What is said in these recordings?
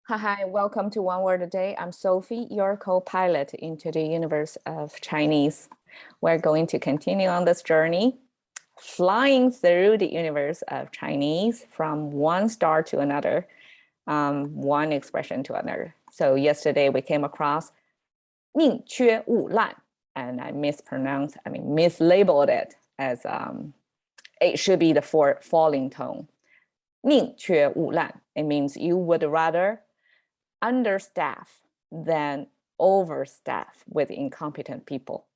Hi, welcome to One Word a Day. I'm Sophie, your co-pilot into the universe of Chinese. We're going to continue on this journey, flying through the universe of Chinese from one star to another, one expression to another. So yesterday we came across 宁缺毋滥, and I mislabeled it as it should be the falling tone. 宁缺毋滥, it means you would rather understaff than overstaff with incompetent people.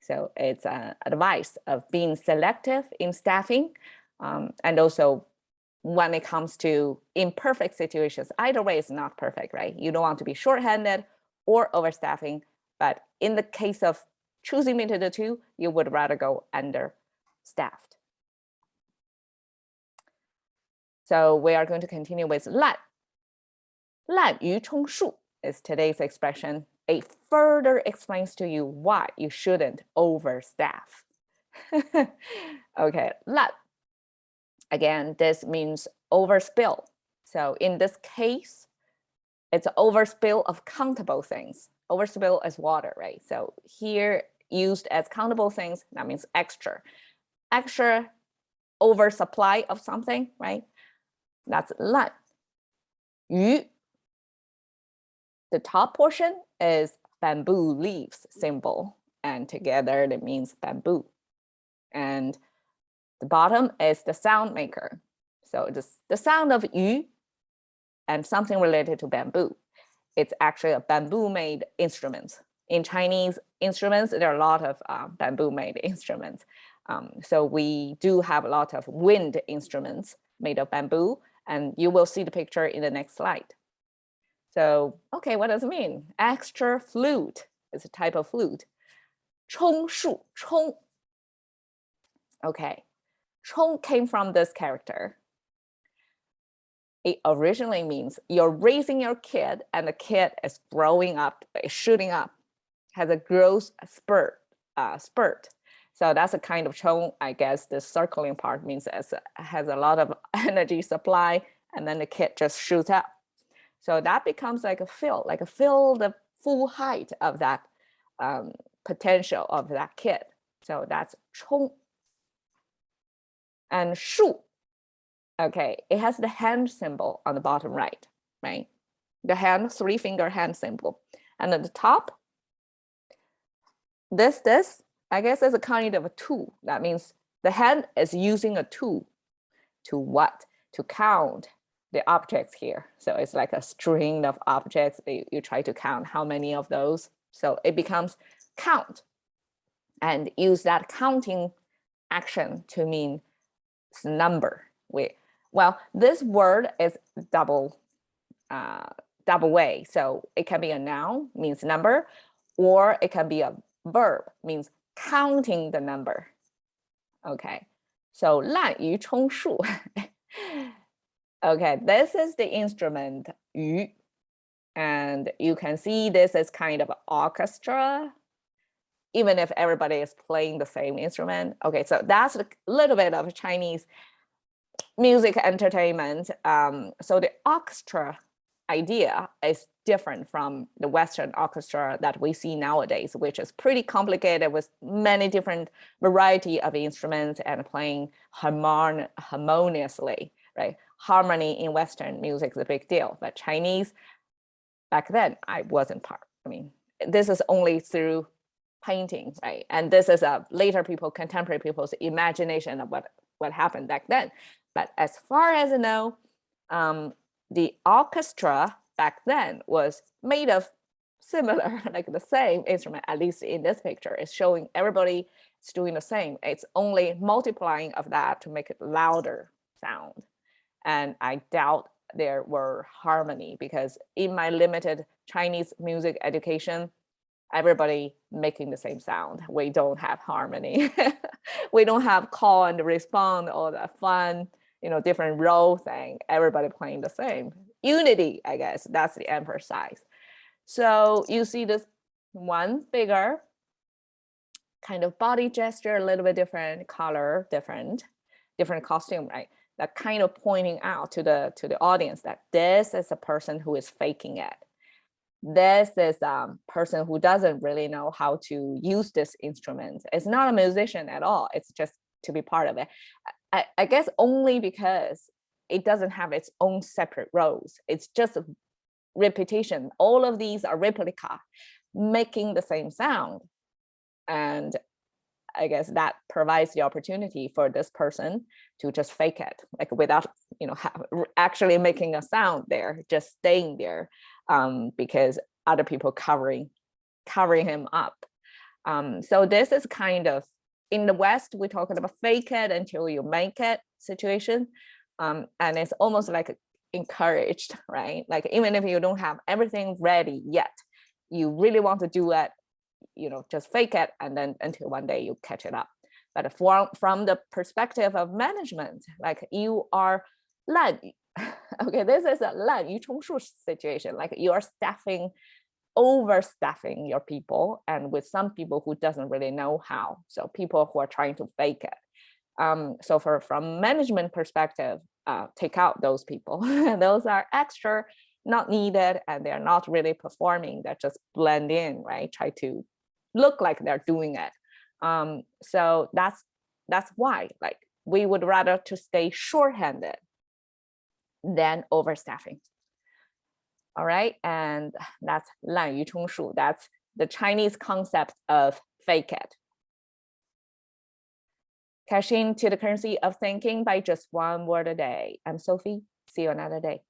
So it's advice of being selective in staffing, and also when it comes to imperfect situations, either way is not perfect, right? You don't want to be shorthanded or overstaffing, but in the case of choosing between the two, you would rather go understaffed. So we are going to continue with 滥竽充数 is today's expression. It further explains to you why you shouldn't overstaff. Okay, 滥. Again, this means overspill. So in this case, it's an overspill of countable things. Overspill is water, right? So here used as countable things, that means extra. Extra oversupply of something, right? That's 滥. 竽. The top portion is bamboo leaves symbol, and together it means bamboo. And the bottom is the sound maker. So the sound of yu and something related to bamboo. It's actually a bamboo-made instrument. In Chinese instruments, there are a lot of bamboo-made instruments. So we do have a lot of wind instruments made of bamboo, and you will see the picture in the next slide. So, okay, what does it mean? Extra flute is a type of flute. 充数, 充. Okay, 充 came from this character. It originally means you're raising your kid and the kid is growing up, shooting up, has a growth spurt. So that's a kind of 充. I guess the circling part means it has a lot of energy supply, and then the kid just shoots up. So that becomes like a fill the full height of that potential of that kid. So that's 充. And 数, okay, it has the hand symbol on the bottom right? The hand, 3-finger hand symbol. And at the top, this, I guess is a kind of a tool. That means the hand is using a tool to what? To count the objects here. So it's like a string of objects. You try to count how many of those. So it becomes count, and use that counting action to mean number. Well, this word is double way. So it can be a noun, means number, or it can be a verb, means counting the number. Okay, so 滥竽充数. Okay, this is the instrument, yu. And you can see this is kind of an orchestra, even if everybody is playing the same instrument. Okay, so that's a little bit of Chinese music entertainment. So the orchestra idea is different from the Western orchestra that we see nowadays, which is pretty complicated with many different variety of instruments and playing harmoniously, right? Harmony in Western music is a big deal, but Chinese, back then, I wasn't part. This is only through painting, right? And this is contemporary people's imagination of what happened back then. But as far as I know, the orchestra back then was made of similar, like the same instrument, at least in this picture. It's showing everybody is doing the same. It's only multiplying of that to make it louder sound. And I doubt there were harmony, because in my limited Chinese music education, everybody making the same sound. We don't have harmony. We don't have call and respond or the fun, different role thing. Everybody playing the same. Unity, I guess, that's the emphasis. So you see this one figure, kind of body gesture, a little bit different, color different costume, right? that kind of pointing out to the audience that this is a person who is faking it. This is a person who doesn't really know how to use this instrument. It's not a musician at all. It's just to be part of it. I guess only because it doesn't have its own separate roles. It's just a repetition. All of these are replica, making the same sound. And I guess that provides the opportunity for this person to just fake it, like without, actually making a sound there, just staying there, because other people covering him up. So this is kind of, in the West, we're talking about fake it until you make it situation. And it's almost like encouraged, right? Like even if you don't have everything ready yet, you really want to do it, just fake it, and then until one day you catch it up. But from the perspective of management, like you are okay, this is a 滥竽充数 situation. Like you are overstaffing your people, and with some people who doesn't really know how. So people who are trying to fake it. So from management perspective, take out those people. Those are extra, not needed, and they're not really performing. They just blend in, right? Try to look like they're doing it. So that's why, like, we would rather to stay shorthanded than overstaffing. All right, and that's 滥竽充数. That's the Chinese concept of fake it. Cash into the currency of thinking by just one word a day. I'm Sophie. See you another day.